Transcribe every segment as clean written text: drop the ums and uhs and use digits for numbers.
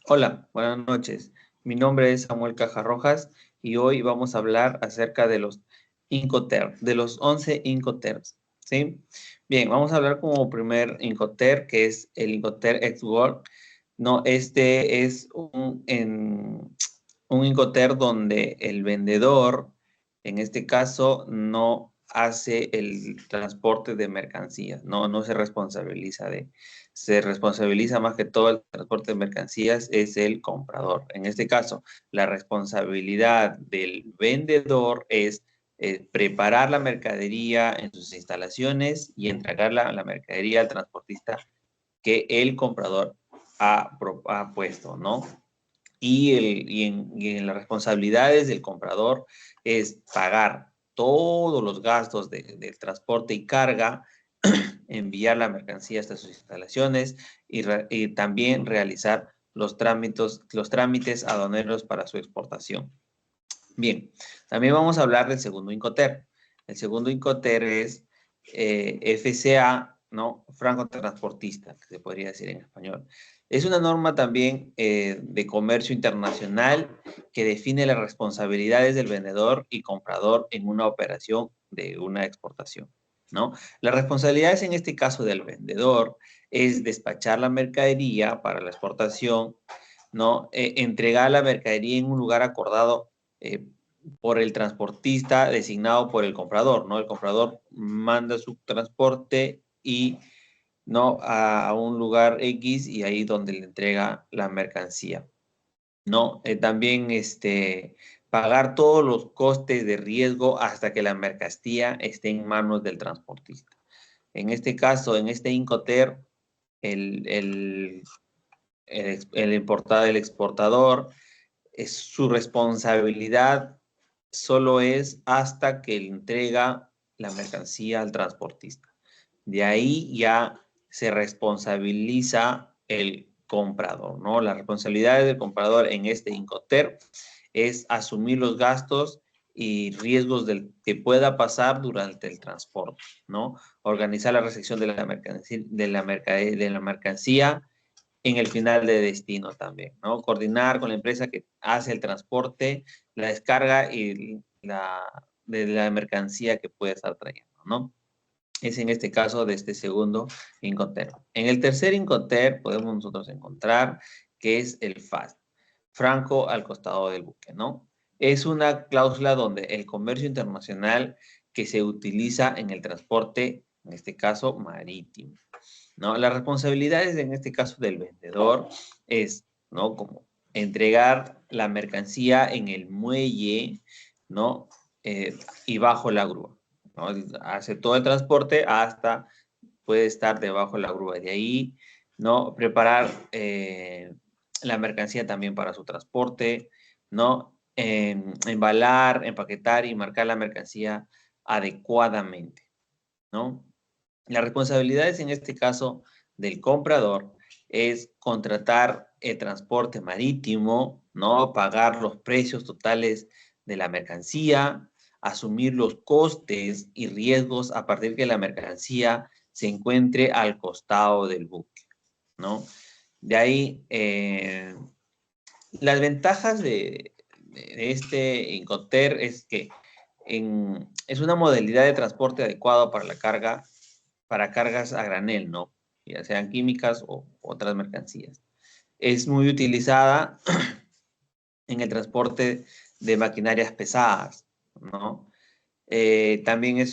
Hola, buenas noches. Mi nombre es Samuel Cajarrojas y hoy vamos a hablar acerca de los Incoterms, de los 11 Incoterms, ¿sí? Bien, vamos a hablar como primer Incoterm, que es el Incoterm ex-work. No, este es un Incoterm donde el vendedor, en este caso, no hace el transporte de mercancías, no se responsabiliza se responsabiliza más que todo el transporte de mercancías es el comprador. En este caso, la responsabilidad del vendedor es preparar la mercadería en sus instalaciones y entregar la mercadería al transportista que el comprador ha puesto, ¿no? Y en las responsabilidades del comprador es pagar todos los gastos del transporte y carga, enviar la mercancía hasta sus instalaciones y también realizar los trámites aduaneros para su exportación. Bien, también vamos a hablar del segundo Incoterm. El segundo Incoterm es FCA, ¿no? Franco Transportista, que se podría decir en español. Es una norma también de comercio internacional que define las responsabilidades del vendedor y comprador en una operación de una exportación, ¿no? Las responsabilidades en este caso del vendedor es despachar la mercadería para la exportación, ¿no? Entregar la mercadería en un lugar acordado eh, por el transportista designado por el comprador, ¿no? El comprador manda su transporte y no a un lugar X y ahí donde le entrega la mercancía, ¿no? También pagar todos los costes de riesgo hasta que la mercancía esté en manos del transportista. En este caso, en este Incoterm, el, el, el exportador, es su responsabilidad solo es hasta que le entrega la mercancía al transportista. De ahí ya se responsabiliza el comprador, ¿no? La responsabilidad del comprador en este Incoterm es asumir los gastos y riesgos que pueda pasar durante el transporte, ¿no? Organizar la recepción de la mercancía en el final de destino también, ¿no? Coordinar con la empresa que hace el transporte, la descarga de la mercancía que puede estar trayendo, ¿no? Es en este caso de este segundo Incoterm. En el tercer Incoterm podemos nosotros encontrar que es el FAST, franco al costado del buque, ¿no? Es una cláusula donde el comercio internacional que se utiliza en el transporte, en este caso marítimo, ¿no? Las responsabilidades en este caso del vendedor es, ¿no? Como entregar la mercancía en el muelle, ¿no? Y bajo la grúa, ¿no? Hace todo el transporte hasta puede estar debajo de la grúa. De ahí, ¿no? Preparar la mercancía también para su transporte, ¿no? Embalar, empaquetar y marcar la mercancía adecuadamente, ¿no? Las responsabilidades en este caso del comprador es contratar el transporte marítimo, ¿no? Pagar los precios totales de la mercancía, asumir los costes y riesgos a partir que la mercancía se encuentre al costado del buque, ¿no? De ahí, las ventajas de este Incoterm es que es una modalidad de transporte adecuado para la carga para cargas a granel, ¿no? Ya sean químicas o otras mercancías. Es muy utilizada en el transporte de maquinarias pesadas, ¿no? También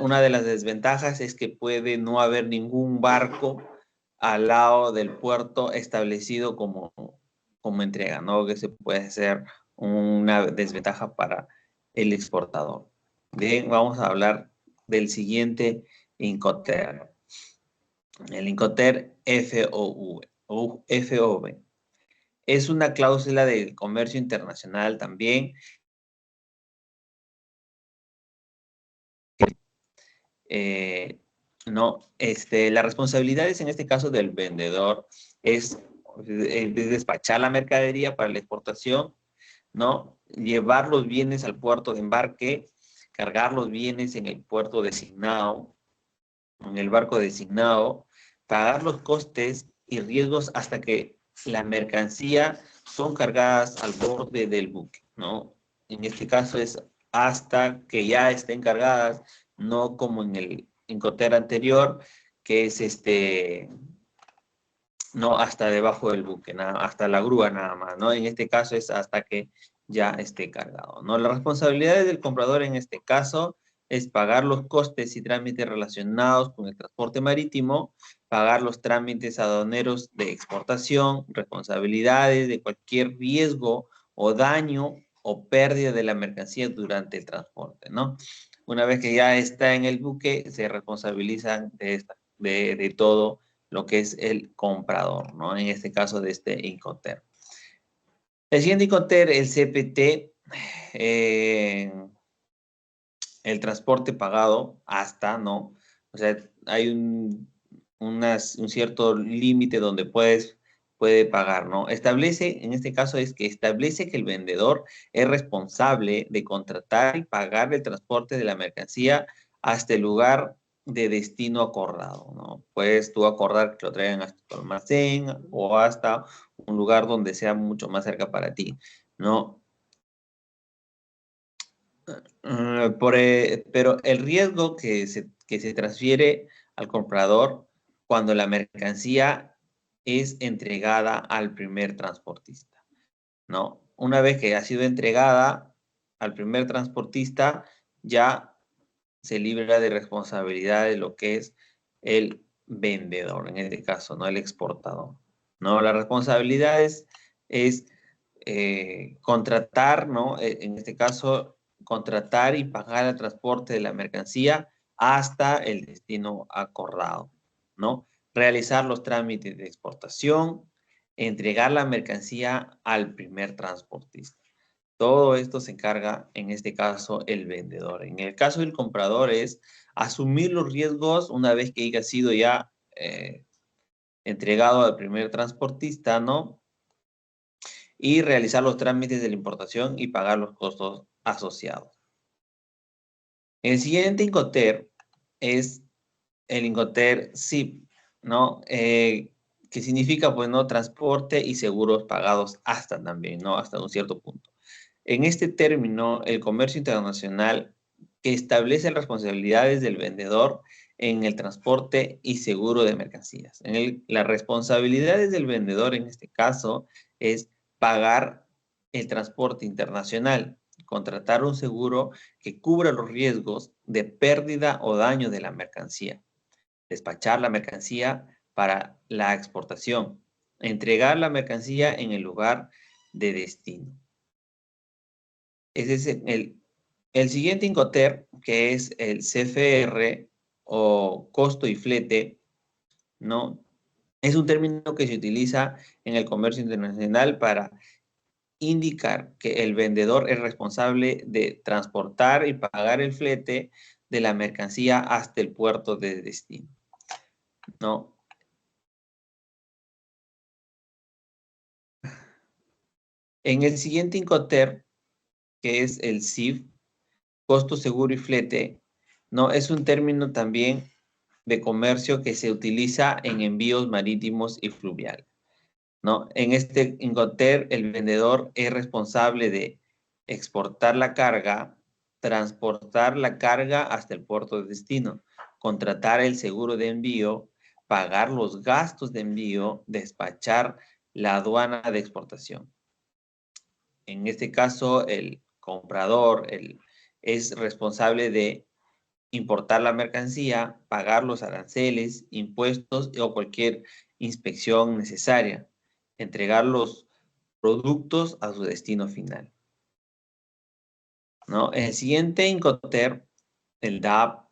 una de las desventajas es que puede no haber ningún barco al lado del puerto establecido como entrega, ¿no? Que se puede ser una desventaja para el exportador. Bien, vamos a hablar del siguiente Incoterm. El Incoterm FOV. Es una cláusula del comercio internacional también. Eh, no, las responsabilidades en este caso del vendedor es despachar la mercadería para la exportación, ¿no? Llevar los bienes al puerto de embarque, cargar los bienes en el puerto designado, en el barco designado, pagar los costes y riesgos hasta que la mercancía son cargadas al borde del buque, ¿no? En este caso es hasta que ya estén cargadas, no como en el Incoterm anterior, que es no hasta debajo del buque, nada, hasta la grúa nada más, ¿no? En este caso es hasta que ya esté cargado, ¿no? Las responsabilidades del comprador en este caso es pagar los costes y trámites relacionados con el transporte marítimo, pagar los trámites aduaneros de exportación, responsabilidades de cualquier riesgo o daño o pérdida de la mercancía durante el transporte, ¿no? Una vez que ya está en el buque, se responsabilizan de todo lo que es el comprador, ¿no? En este caso de este Incoterm. El siguiente Incoterm, el CPT, el transporte pagado hasta, ¿no? O sea, hay un cierto límite donde puede pagar, ¿no? Establece, en este caso es que establece que el vendedor es responsable de contratar y pagar el transporte de la mercancía hasta el lugar de destino acordado, ¿no? Puedes tú acordar que lo traigan hasta tu almacén o hasta un lugar donde sea mucho más cerca para ti, ¿no? Pero el riesgo que se transfiere al comprador cuando la mercancía es entregada al primer transportista, ¿no? Una vez que ha sido entregada al primer transportista, ya se libra de responsabilidad de lo que es el vendedor, en este caso, ¿no? El exportador, ¿no? La responsabilidad es contratar, ¿no? En este caso, contratar y pagar el transporte de la mercancía hasta el destino acordado, ¿no? Realizar los trámites de exportación, entregar la mercancía al primer transportista. Todo esto se encarga, en este caso, el vendedor. En el caso del comprador es asumir los riesgos una vez que haya sido ya entregado al primer transportista, ¿no? Y realizar los trámites de la importación y pagar los costos asociados. El siguiente Incoterm es el Incoterm SIP, ¿no? Que significa, pues, ¿no? Transporte y seguros pagados hasta también, ¿no? Hasta un cierto punto. En este término, el comercio internacional que establece responsabilidades del vendedor en el transporte y seguro de mercancías. Las responsabilidades del vendedor en este caso es pagar el transporte internacional, contratar un seguro que cubra los riesgos de pérdida o daño de la mercancía, despachar la mercancía para la exportación, entregar la mercancía en el lugar de destino. Ese es el siguiente Incoterm, que es el CFR o costo y flete, ¿no? Es un término que se utiliza en el comercio internacional para indicar que el vendedor es responsable de transportar y pagar el flete de la mercancía hasta el puerto de destino, ¿no? En el siguiente Incoterm, que es el CIF, costo seguro y flete, ¿no? Es un término también de comercio que se utiliza en envíos marítimos y fluviales, ¿no? En este Incoterm, el vendedor es responsable de exportar la carga, transportar la carga hasta el puerto de destino, contratar el seguro de envío, pagar los gastos de envío, despachar la aduana de exportación. En este caso, el comprador es responsable de importar la mercancía, pagar los aranceles, impuestos o cualquier inspección necesaria, entregar los productos a su destino final, ¿no? El siguiente Incoterm, el DAP,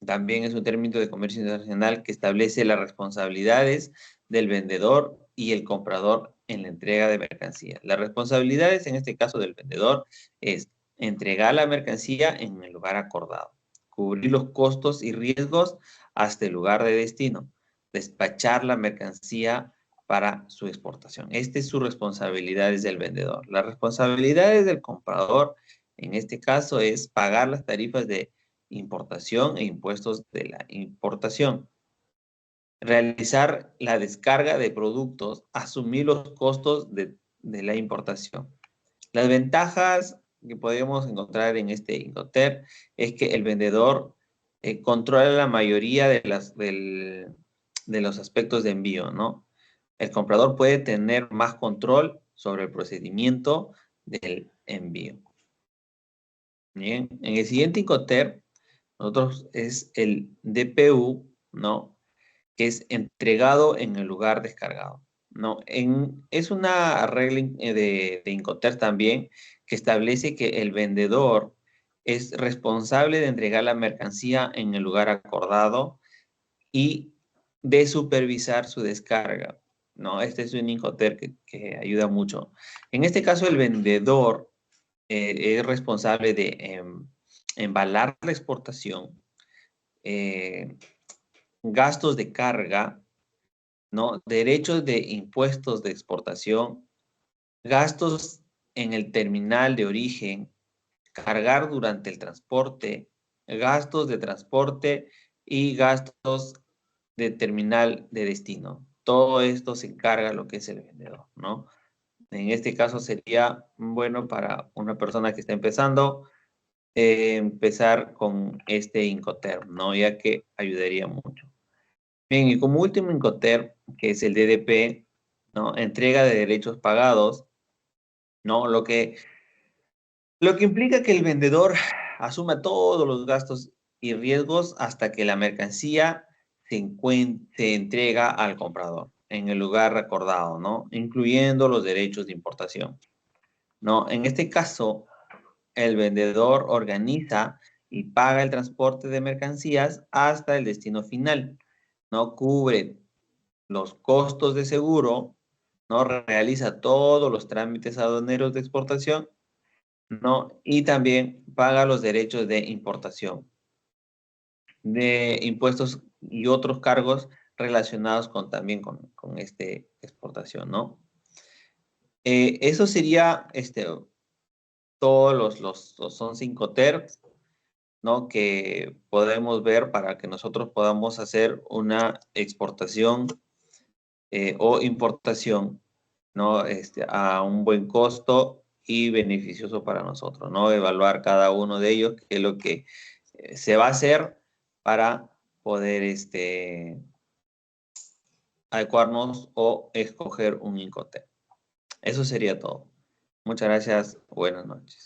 también es un término de comercio internacional que establece las responsabilidades del vendedor y el comprador en la entrega de mercancía. Las responsabilidades, en este caso del vendedor, es entregar la mercancía en el lugar acordado, cubrir los costos y riesgos hasta el lugar de destino, despachar la mercancía para su exportación. Esta es su responsabilidad del vendedor. Las responsabilidades del comprador, en este caso, es pagar las tarifas de importación e impuestos de la importación. realizar la descarga de productos, asumir los costos de la importación. Las ventajas que podemos encontrar en este Incoterm es que el vendedor controla la mayoría de los aspectos de envío, ¿no? El comprador puede tener más control sobre el procedimiento del envío. Bien, en el siguiente Incoterm, nosotros es el DPU, ¿no? Que es entregado en el lugar descargado, ¿no? Es una regla de Incoterm también que establece que el vendedor es responsable de entregar la mercancía en el lugar acordado y de supervisar su descarga, ¿no? Este es un Incoterm que ayuda mucho. En este caso, el vendedor es responsable de embalar la exportación, eh, gastos de carga, ¿no? Derechos de impuestos de exportación, gastos en el terminal de origen, cargar durante el transporte, gastos de transporte y gastos de terminal de destino. Todo esto se encarga lo que es el vendedor, ¿no? En este caso sería bueno para una persona que está empezando empezar con este Incoterm, ¿no? Ya que ayudaría mucho. Bien, y como último Incoterm, que es el DDP, ¿no? Entrega de derechos pagados, ¿no? Lo que implica que el vendedor asuma todos los gastos y riesgos hasta que la mercancía se entrega al comprador en el lugar acordado, ¿no? Incluyendo los derechos de importación, ¿no? En este caso, el vendedor organiza y paga el transporte de mercancías hasta el destino final, ¿no? Cubre los costos de seguro, ¿no? Realiza todos los trámites aduaneros de exportación, ¿no? Y también paga los derechos de importación, de impuestos y otros cargos relacionados también con este exportación, ¿no? Eso sería todos son 5 TERPs, ¿no? Que podemos ver para que nosotros podamos hacer una exportación o importación, ¿no? A un buen costo y beneficioso para nosotros, ¿no? Evaluar cada uno de ellos, qué es lo que se va a hacer para poder adecuarnos o escoger un Incoterm. Eso sería todo. Muchas gracias. Buenas noches.